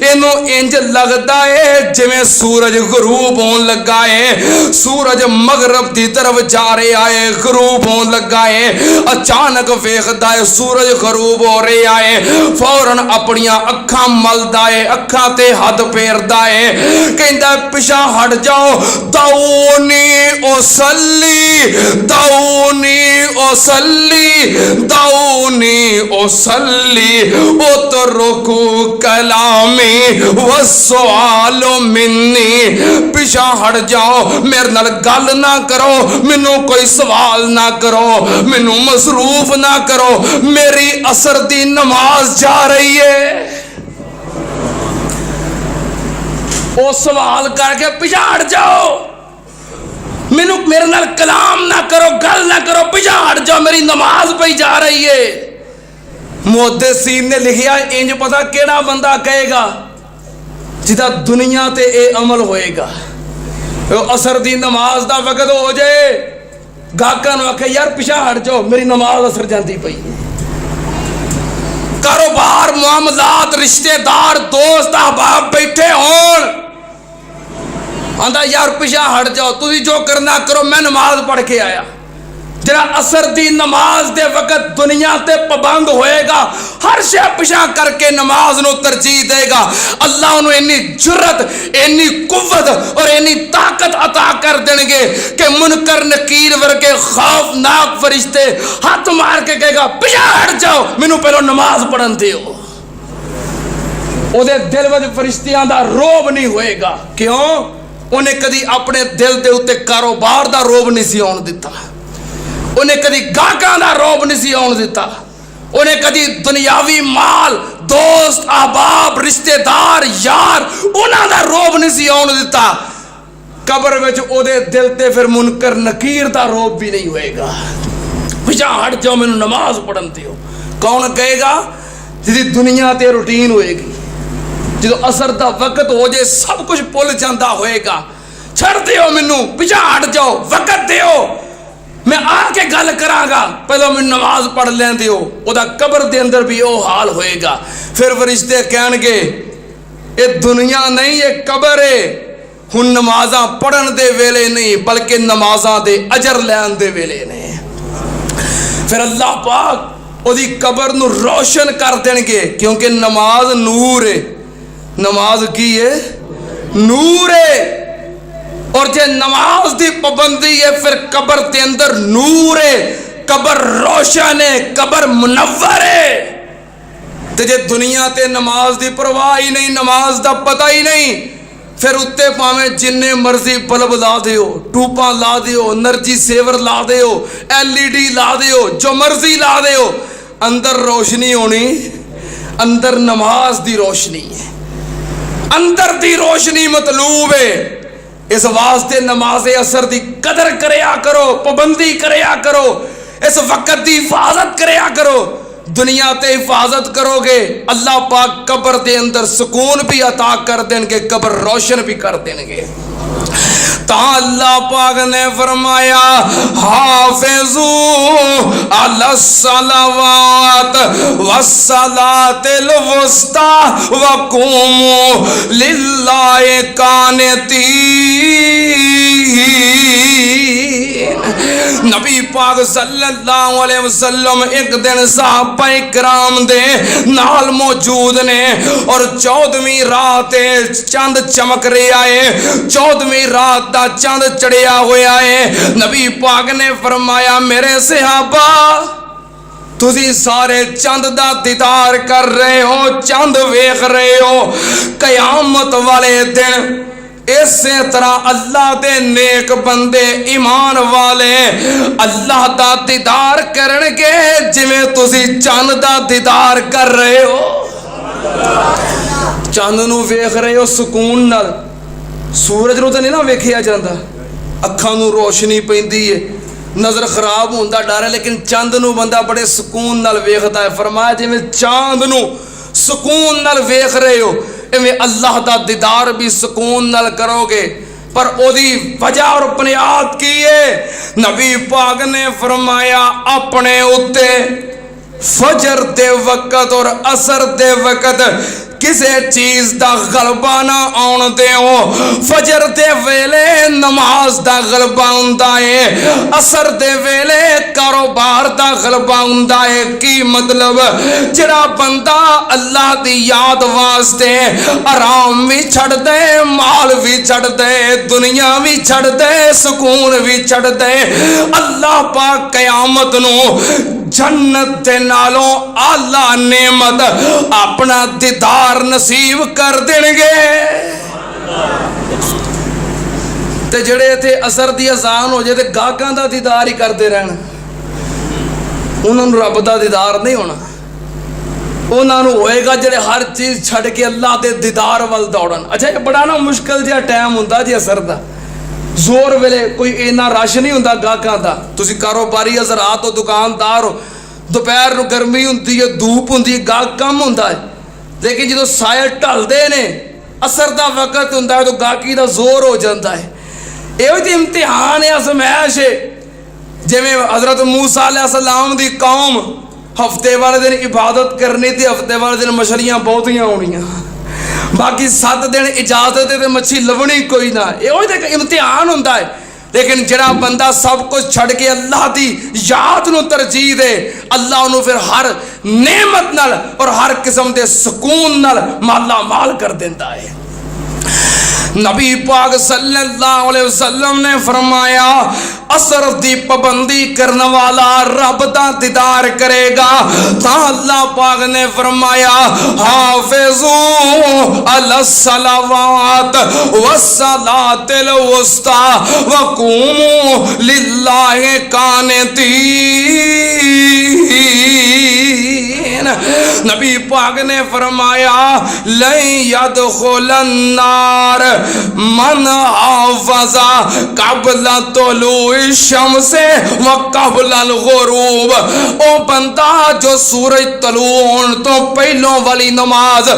انہوں انج لگدا ہے جویں سورج غروب ہون لگا ہے سورج مغرب دی طرف جا رہا ہے غروب ہون لگا ہے اچانک ویکھدا ہے سورج غروب ہو رہا ہے فوراً اپنیاں اکھاں ملدا ہے اکھاں تے ہاتھ پھیردا ہے کہندا پیچھے ہٹ جاؤ دعونی اصلی دعونی اصلی دعونی اصلی اترکو کلامی والسؤال منی پیچھے ہٹ جاؤ میرے نال گل نہ کرو مینوں کوئی سوال نہ کرو مینوں مصروف نہ کرو میری عصر دی نماز جا رہی ہے او سوال کر کے پیچھے ہٹ جاؤ مینوں میرے نال کلام نہ کرو، گل نہ کرو، پیچھے ہٹ جاؤ، میری نماز پئی جا رہی ہے۔ محدثین نے لکھیا انج پتہ کیڑا بندہ کہے گا جدا دنیا تے اے عمل ہوئے گا، اثر دی نماز دا وقت ہو جائے، گاہکاں نوں آکھے یار پیچھے ہٹ جاؤ، میری نماز اثر جاندی پئی۔ کاروبار، معاملات، رشتہ دار، دوست، احباب بیٹھے ہون، آندا یار پیچھے ہٹ جاؤ، تسی جو کرنا کرو، میں نماز پڑھ کے آیا۔ جڑا اثر دی نماز دے وقت دنیا تے پابند ہوئے گا، ہر شے پیچھے کر کے نماز نو ترجیح دے گا، اللہ انہوں انی جرت، انی قوت اور انی طاقت عطا کر دیں گے کہ منکر نکیر ورگے خوفناک فرشتے ہاتھ مار کے کہے گا پیچھے ہٹ جاؤ، مینوں پہلو نماز پڑھن دیو۔ او دے دل وچ فرشتیاں دا روب نہیں ہوئے گا، کیوں؟ انہیں کدی اپنے دل دے اتے کاروبار دا روب نہیں سی آن دیتا، انہیں کدی گاہکاں دا روب نہیں سی آن دیتا، انہیں کدی دنیاوی مال، دوست، احباب، رشتہ دار، یار، انہاں دا روب نہیں سی آن دیتا۔ قبر وچ او دے دل تے پھر منکر نکیر دا روب بھی نہیں ہوئے گا۔ پیچھے ہٹ جاؤ، مینوں نماز پڑھن دیو۔ کون کہے گا؟ جدی دنیا تے روٹین ہوئے گی، جدو اثر دا وقت ہو جائے، سب کچھ بھول جاندہ ہوئے گا، چھڑ دیو مینوں، پیچھے ہٹ جاؤ، وقت دیو، میں آ کے گل کراں گا، پہلو میں نماز پڑھ لیں دیو۔ او دا قبر دے اندر بھی او حال ہوئے گا۔ پھر فرشتے کہن گے اے دنیا نہیں، یہ قبر ہے، ہن نمازاں پڑھن دے ویلے نہیں بلکہ نمازاں دے اجر لین دے ویلے نے۔ پھر اللہ پاک او دی قبر نو روشن کر دیں گے، کیونکہ نماز نور ہے۔ نماز کی ہے؟ نور ہے۔ اور جے نماز دی پابندی ہے پھر قبر دے اندر نور ہے، قبر روشن ہے، قبر منور ہے۔ تے جے دنیا تے نماز دی پرواہ ہی نہیں، نماز دا پتہ ہی نہیں، پھر اتے پاویں جننے مرضی بلب لا دیو، ٹوپاں لا دیو، انرجی سیور لا دیو، LED لا دیو، جو مرضی لا دیو، اندر روشنی ہونی، اندر نماز دی روشنی ہے، اندر دی روشنی مطلوب ہے۔ اس واسطے نماز اثر دی قدر کریا کرو، پابندی کریا کرو، اس وقت دی حفاظت کریا کرو۔ دنیا تے حفاظت کرو گے، اللہ پاک قبر دے اندر سکون بھی عطا کر دیں گے، قبر روشن بھی کر دیں گے۔ تا اللہ پاک نے فرمایا حافظو علی الصلوات والصلاۃ الوسطی وقوموا للہ قانتین۔ نبی پاک صلی اللہ علیہ وسلم ایک دن صحابہ کرام دے نال موجود نے، اور 14ویں رات چاند چمک رہا ہے، 14ویں رات دا چاند چڑھیا ہوا ہے۔ نبی پاک نے فرمایا میرے صحابہ تسی سارے چاند دا دیدار کر رہے ہو، چاند ویکھ رہے ہو، قیامت والے دن اسی طرح اللہ دے نیک بندے ایمان والے اللہ دا دیدار کرنگے جویں تسی چاند دا دیدار کر رہے ہو۔ چاند نو ویکھ رہے ہو سکون نال، سورج نو تے نہیں نہ ویکھیا جاندا، اکھاں نو روشنی پیندی ہے، نظر خراب ہوندا ڈر ہے، لیکن چاند نو بندہ بڑے سکون نال ویکھدا ہے۔ فرمایا جویں چاند نو سکون نال ویکھ رہے ہو، ایویں اللہ دا دیدار بھی سکون نال کرو گے۔ پر او دی وجہ اور بنیاد کی ہے؟ نبی پاک نے فرمایا اپنے اتے فجر دے وقت اور عصر دے وقت کسے چیز دا غلبہ نہ آن دیو۔ فجر دے ویلے نماز دا غلبہ ہوندا ہے، عصر دے ویلے کاروبار دا غلبہ ہوندا ہے۔ کی مطلب؟ جڑا بندہ اللہ دی یاد واسطے آرام بھی چھڑ دے، مال بھی چھڑ دے، دنیا بھی چھڑ دے، سکون بھی چھڑ دے، اللہ پاک قیامت نو جنت دے نالوں اعلیٰ نعمت اپنا دیدار نصیب کر دیں گے۔ تے جڑے تھے اثر دی اذان ہو جائے تے گاہکاں دا دیدار ہی کرتے رہنا، انہوں نے رب دا دیدار نہیں ہونا۔ انہوں نے ہوئے گا جڑے ہر چیز چھڑ کے اللہ دے دیدار وال دوڑن۔ اچھا یہ بڑا نا مشکل جہا ٹائم ہوندا جی اثر دا، زور ویلے کوئی اینا رش نہیں ہوندا گاہکاں دا. تسی کاروباری حضرات ہو, دکاندار ہو, دوپہر نو گرمی ہوندی ہے, دھوپ ہوندی ہے, گاہک کم ہوندا ہے. لیکن جدو سائے ٹلدے نے, اثر دا وقت ہوندا ہے, تو گاہکی دا زور ہو جاندا ہے. یہ تے امتحان ہے, آزمائش ہے. جویں حضرت موسیٰ علیہ السلام دی قوم ہفتے والے دن عبادت کرنی تھی, ہفتے والے دن مچھلیاں بہتیاں ہونیاں, باقی 7 دن اجازت تے مچھی لبنی کوئی نہ. یہ تے امتحان ہوندا ہے. لیکن جڑا بندہ سب کچھ چھڑ کے اللہ دی یاد نو ترجیح دے, اللہ انہوں پھر ہر نعمت نال اور ہر قسم دے سکون نال مالا مال کر دیتا ہے. نبی پاک صلی اللہ علیہ وسلم نے فرمایا اثر دی پابندی کرنے والا رب دا دیدار کرے گا. تا اللہ پاک نے فرمایا حافظو علی الصلوات والصلاۃ الوسطی وقوموا للہ قانتین. نبی پاک نے فرمایا لن يدخل النار من حافظ قبل طلوع الشمس وقبل الغروب. او بندہ جو سورج طلوع ہون تو پہلوں والی نماز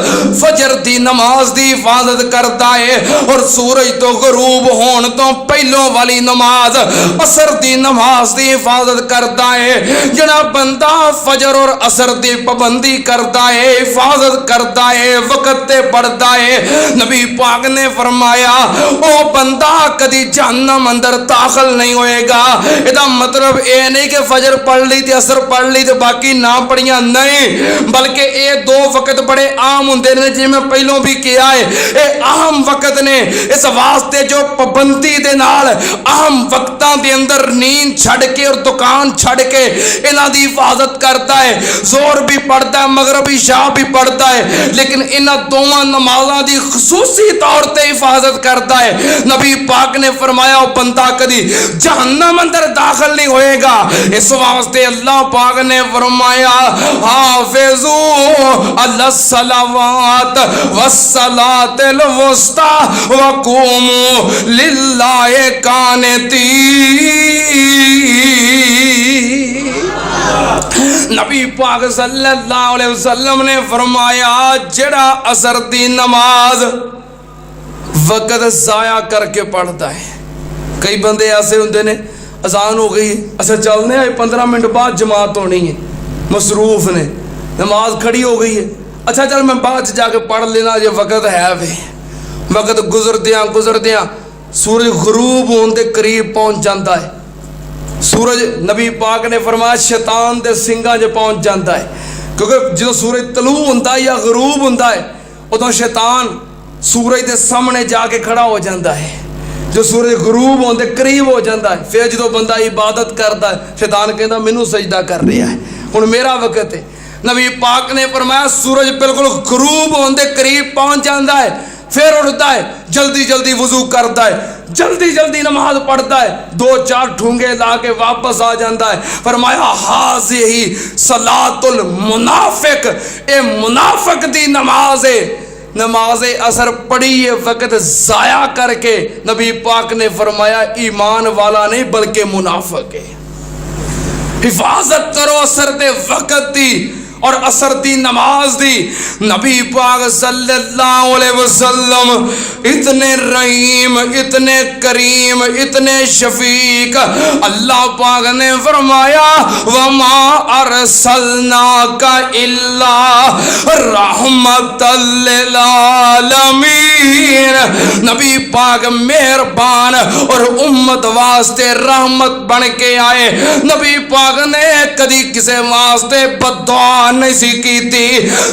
فجر دی نماز دی حفاظت کرتا ہے, اور سورج تو غروب ہون تو پہلوں والی نماز عصر دی نماز دی حفاظت کرتا ہے. جڑا بندہ فجر اور عصر دی پابندی کرتا ہے, حفاظت کرتا ہے, وقت تے پڑھتا ہے, نبی پاک نے فرمایا او بندہ کدی جہنم اندر داخل نہیں ہوئے گا. ادا مطلب اے نہیں کہ فجر پڑھ لی تے عصر پڑھ لی تے باقی نہ پڑھیاں, نہیں, بلکہ اے 2 وقت بڑے عام ہوندے نے, جی میں پہلوں بھی کیا ہے, اے اہم وقت نے. اس واسطے جو پابندی دے نال اہم وقتاں دے اندر نیند چھڑ کے اور دکان چھڑ کے انہاں دی حفاظت کرتا ہے, زور بھی پڑھتا ہے, مغرب عشاء بھی پڑھتا ہے, لیکن انہاں دوواں نمازاں دی خصوصی طور تے حفاظت کرتا ہے. نبی پاک نے فرمایا او بندہ کدی جہنم اندر داخل نہیں ہوئے گا. اس واسطے اللہ پاک نے فرمایا حافظو علی الصلوات والصلاۃ الوسطی وقوموا للہ قانتین. نبی پاک صلی اللہ علیہ وسلم نے فرمایا جڑا عصر دی نماز وقت ضائع کر کے پڑھتا ہے. کئی بندے ایسے ہوندے نے, اذان ہو گئی, اچھا چلنے آئے 15 منٹ بعد جماعت ہونی ہے, مصروف نے, نماز کھڑی ہو گئی ہے, اچھا چل میں بعد جا کے پڑھ لینا, یہ وقت ہے وے. وقت گزر دیاں سورج غروب ہون دے قریب پہنچ جاتا ہے. سورج نبی پاک نے فرمایا شیطان دے سنگاں جو پہنچ جاتا ہے, کیونکہ جدو سورج طلوع ہوتا ہے یا غروب ہوتا ہے ادو شیطان سورج دے سامنے جا کے کھڑا ہو جاتا ہے. جو سورج غروب ہوندے قریب ہو جاتا ہے, پھر جدو بندہ عبادت کرتا ہے شیطان کہتا مینوں سجدہ کر رہا ہے, ہن میرا وقت ہے. نبی پاک نے فرمایا سورج بالکل غروب ہوندے قریب پہنچ جاتا ہے, پھر اٹھتا ہے, جلدی جلدی وضو کرتا ہے, جلدی جلدی نماز پڑھتا ہے, 2-4 ٹھونگے لا کے واپس آ جاتا ہے. فرمایا ہاذہ صلاۃ المنافق, اے منافق دی نماز ہے. نماز اثر پڑھی ہے وقت ضائع کر کے, نبی پاک نے فرمایا ایمان والا نہیں بلکہ منافق ہے. حفاظت کرو اثر دے وقت دی اور اثر دی نماز دی. نبی پاک صلی اللہ علیہ وسلم اتنے رحیم, اتنے کریم, اتنے شفیق, اللہ پاک نے فرمایا وما ارسلناک الا رحمت للعالمین. نبی پاک مہربان اور امت واسطے رحمت بن کے آئے. نبی پاک نے کدی کسی واسطے بد دعا نہیں سی کی تھی.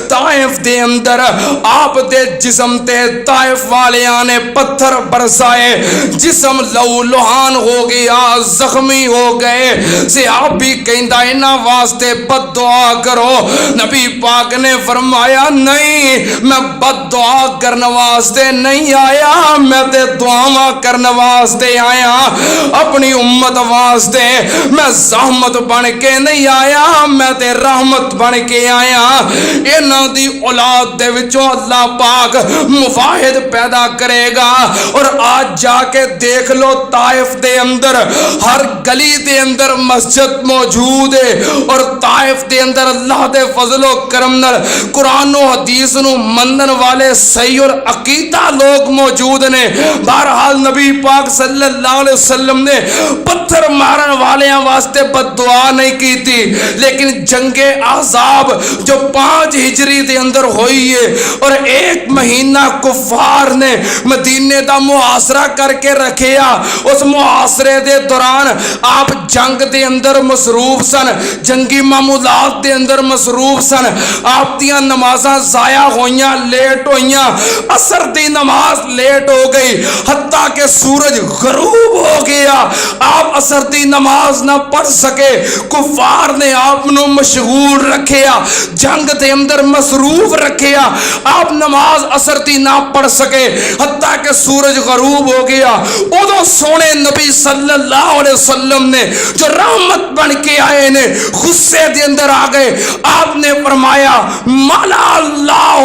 طائف دے اندر آپ دے جسم تے طائف والیاں نے پتھر برسائے, جسم لہو لہان ہو گیا, زخمی ہو گئے. صحابی کہندا انہاں واسطے بد دعا کرو. نبی پاک نے فرمایا نہیں, میں بد دعا کرنے واسطے نہیں آیا, میں تے دعاواں کرنے واسطے آیا. اپنی امت واسطے میں زحمت بن کے نہیں آیا, میں تے رحمت بن کے آیا انہاں دی اولاد دے وچوں اللہ پاک مواحد پیدا کرے گا. اور آج جا کے دیکھ لو طائف دے اندر ہر گلی دے اندر مسجد موجود ہے, اور طائف دے اندر اللہ دے فضل و کرم نال قرآن و حدیث نو منن والے صحیح اور عقیدہ لوگ موجود نے. بہرحال نبی پاک صلی اللہ علیہ وسلم نے پتھر مارن والیاں واسطے بد دعا نہیں کی تھی, لیکن جنگ احزاب جو 5 ہجری دے اندر ہوئی ہے اور 1 مہینہ کفار نے مدینے دا محاصرہ کر کے رکھیا, اس محاصرے دے دوران آپ جنگ دے اندر مصروف سن, جنگی معمولات دے اندر مصروف سن. آپ دیاں نمازاں ضائع ہوئیاں, لیٹ ہوئیاں, عصر دی نماز لیٹ ہو گئی حتیٰ کہ سورج غروب ہو گیا. آپ عصر دی نماز نہ پڑھ سکے, کفار نے آپ نو مشغول رکھیا, جنگ دے اندر مصروف رکھیا, آپ نماز عصر دی نہ پڑھ سکے حتیٰ کہ سورج غروب ہو گیا. ادو سونے نبی صلی اللہ علیہ وسلم نے جو رحمت بن کے آئے نے غصے دے اندر آ گئے. آپ نے فرمایا مالا اللہ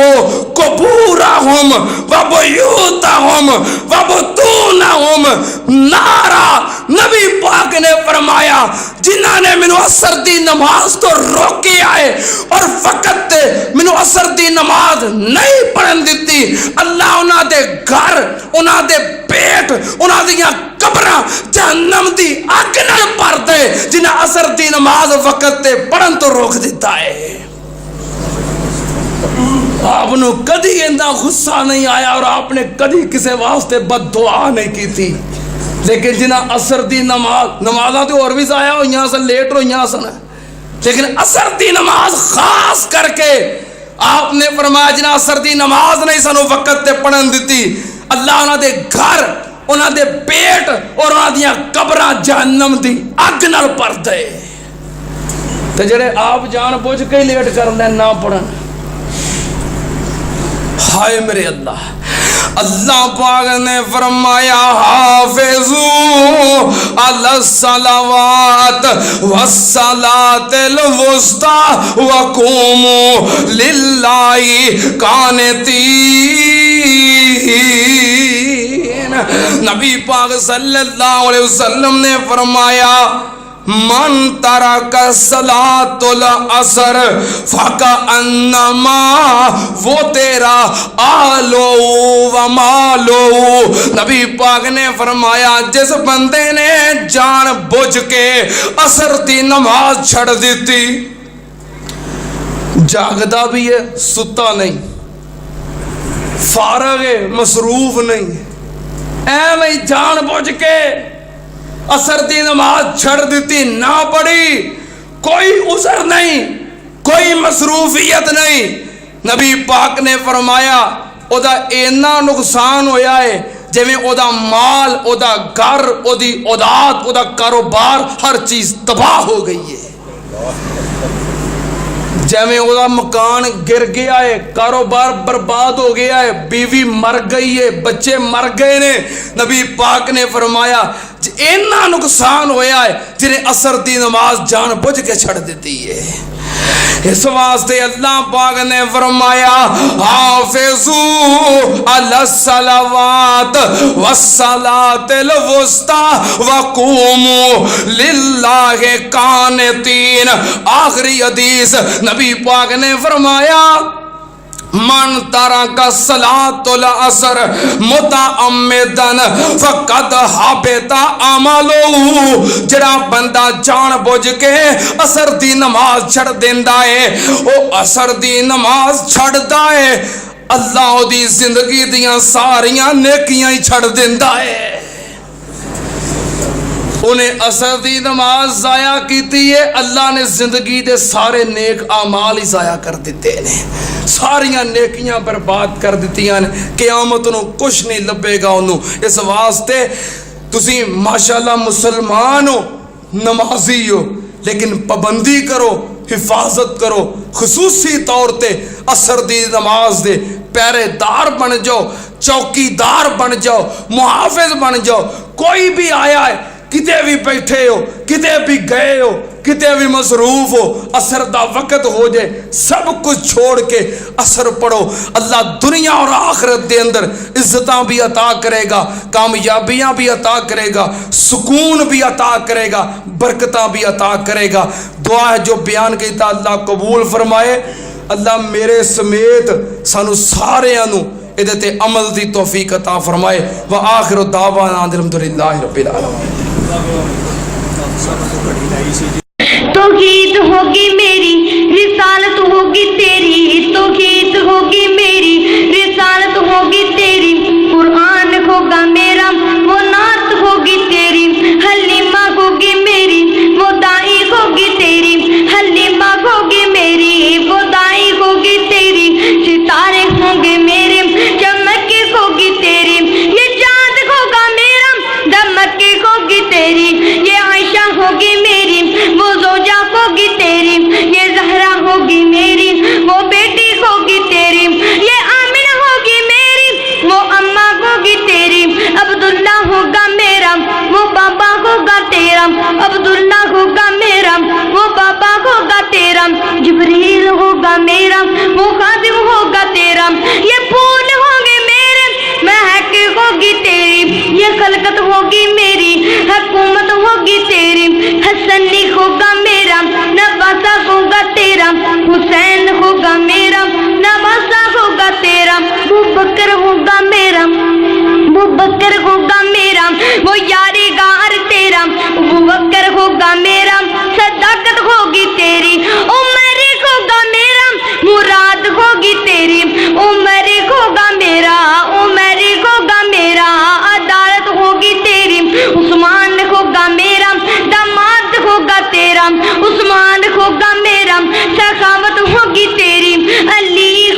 قبورہم وبیوتہم وبطونہم نارا. نبی پاک نے فرمایا جنہاں نے منو عصر دی نماز تو روکے آئے اور فقط منو عصر دی نماز نہیں پڑھن دیتی, اللہ انہاں دے گھر, انہاں دے پیٹ, انہاں دیاں قبراں جہنم دی اگ نال بھر دے جنہاں عصر دی نماز وقت تے پڑھن تو روک دیتا ہے. آپ نے کدی اندہ غصہ نہیں آیا اور آپ نے کدی کسی واسطے بد دعا نہیں کی تھی, لیکن جنہاں عصر دی نمازاں تو اور بھی ضائع ہوئیاں سن, لیٹ ہوئیاں سن, لیکن عصر دی نماز خاص کر کے آپ نے فرمایا جنہاں عصر دی نماز نہیں سنو وقت تے پڑھن دیتی, اللہ انہاں دے گھر, انہاں دے پیٹ اور انہاں دیاں قبراں جہنم دی اگ نال بھر دے. تے جڑے آپ جان بوجھ کے لیٹ کرنے نہ پڑھن, ہائے میرے اللہ. اللہ پاک نے فرمایا حافظو علی الصلوات والصلاۃ الوسطی وقوموا للہ قانتین. نبی پاک صلی اللہ علیہ وسلم نے فرمایا من ترک صلاۃ العصر فکأنما وہ تیرا آلو و مالو. نبی پاک نے فرمایا جس بندے نے جان بوجھ کے عصر دی نماز چھڑ دیتی, جاگدا بھی ہے ستا نہیں, فارغ ہے مصروف نہیں, ایویں جان بوجھ کے عصر دی نماز چھڑ دیتی, نہ پڑھی, کوئی عذر نہیں, کوئی مصروفیت نہیں. نبی پاک نے فرمایا او دا اینا نقصان ہویا ہے جویں او دا مال, او دا گھر, او دی اولاد, او دا کاروبار, ہر چیز تباہ ہو گئی ہے. جویں او دا مکان گر گیا ہے, کاروبار برباد ہو گیا ہے, بیوی مر گئی ہے, بچے مر گئے نے. نبی پاک نے فرمایا اینا نقصان ہویا ہے جنہیں عصر دی نماز جان بوجھ کے چھڑ دیتی ہے. اس واسطے اللہ پاک نے فرمایا حافظو علی الصلوات والصلاۃ الوسطی وقوموا للہ قانتین. آخری حدیث نبی پاک نے فرمایا من ترک صلاۃ العصر متعمدن فقد حبط عملہ. جڑا بندہ جان بوجھ کے عصر دی نماز چھڑ دیندا ہے, او عصر دی نماز چھڑدا ہے, اللہ دی زندگی دیاں ساریاں نیکیاں ہی چھڑ دیندا ہے. انہیں عصر دی نماز ضائع کیتی ہے, اللہ نے زندگی دے سارے نیک اعمال ہی ضائع کر دیتے نے, ساریاں نیکیاں برباد کر دیتیاں نے, قیامت نو کچھ نہیں لبے گا انہوں. اس واسطے تسی ماشاءاللہ مسلمان ہو, نمازی ہو, لیکن پابندی کرو, حفاظت کرو, خصوصی طور تے عصر دی نماز دے پہرے دار بن جاؤ, چوکی دار بن جاؤ, محافظ بن جاؤ. کوئی بھی آیا ہے کتے بھی بیٹھے ہو، کتے بھی گئے ہو، کتے بھی مصروف ہو، عصر دا وقت ہو جائے سب کچھ چھوڑ کے عصر پڑھو. اللہ دنیا اور آخرت دے اندر عزتاں بھی عطا کرے گا، کامیابیاں بھی عطا کرے گا، سکون بھی عطا کرے گا، برکتاں بھی عطا کرے گا. دعا ہے جو بیان کیتا اللہ قبول فرمائے. اللہ میرے سمیت سانو سارے انو ادھے عمل دی توفیق عطا فرمائے. وآخر دعوانا الحمدللہ رب العالمین. توحید ہوگی میری رسالت ہوگی تیری، توحید ہوگی میری رسالت ہوگی تیری، قرآن ہوگا میرا وہ نعت ہوگی تیری، حلیمہ ہوگی میری وہ دائی ہوگی تیری، حلیمہ ہوگی میری وہ دائی ہوگی تیری، ستارے ہوں گے میرے چمکے ہوگی تیری، یہ چاند ہوگا میرا دمکے ہوگی تیری، یہ عائشہ ہوگی میری وہ زوجہ ہوگی تیری، یہ زہرا ہوگی میری وہ بیٹی ہوگی تیری، یہ آمنہ ہوگی میری وہ اماں ہوگی تیری، عبداللہ ہوگا میرا وہ بابا ہوگا تیرا، عبداللہ ہوگا میرا وہ بابا ہوگا تیرا، جبریل ہوگا میرا وہ خادم ہوگا تیرا، یہ پھول ہوں گے میرے مہک ہوگی تیری، یہ خلقت ہوگی میری حکومت ہوگی تیری، حسنی ہوگا میرا نواسا ہوگا تیرا، حسین ہوگا میرا نواسا ہوگا تیرا، ابوبکر ہوگا میرا ابوبکر ہوگا میرا وہ یاری گار تیرا، ابوبکر ہوگا میرا صداقت ہوگی تیری، عمر ہوگا میرا مراد ہوگی تیری، عمر ہوگا میرا عمر ہوگا میرا عدالت ہوگی تیری، عثمان ہوگا میرا داماد ہوگا تیرا، عثمان ہوگا میرا سخاوت ہوگی تیری، علی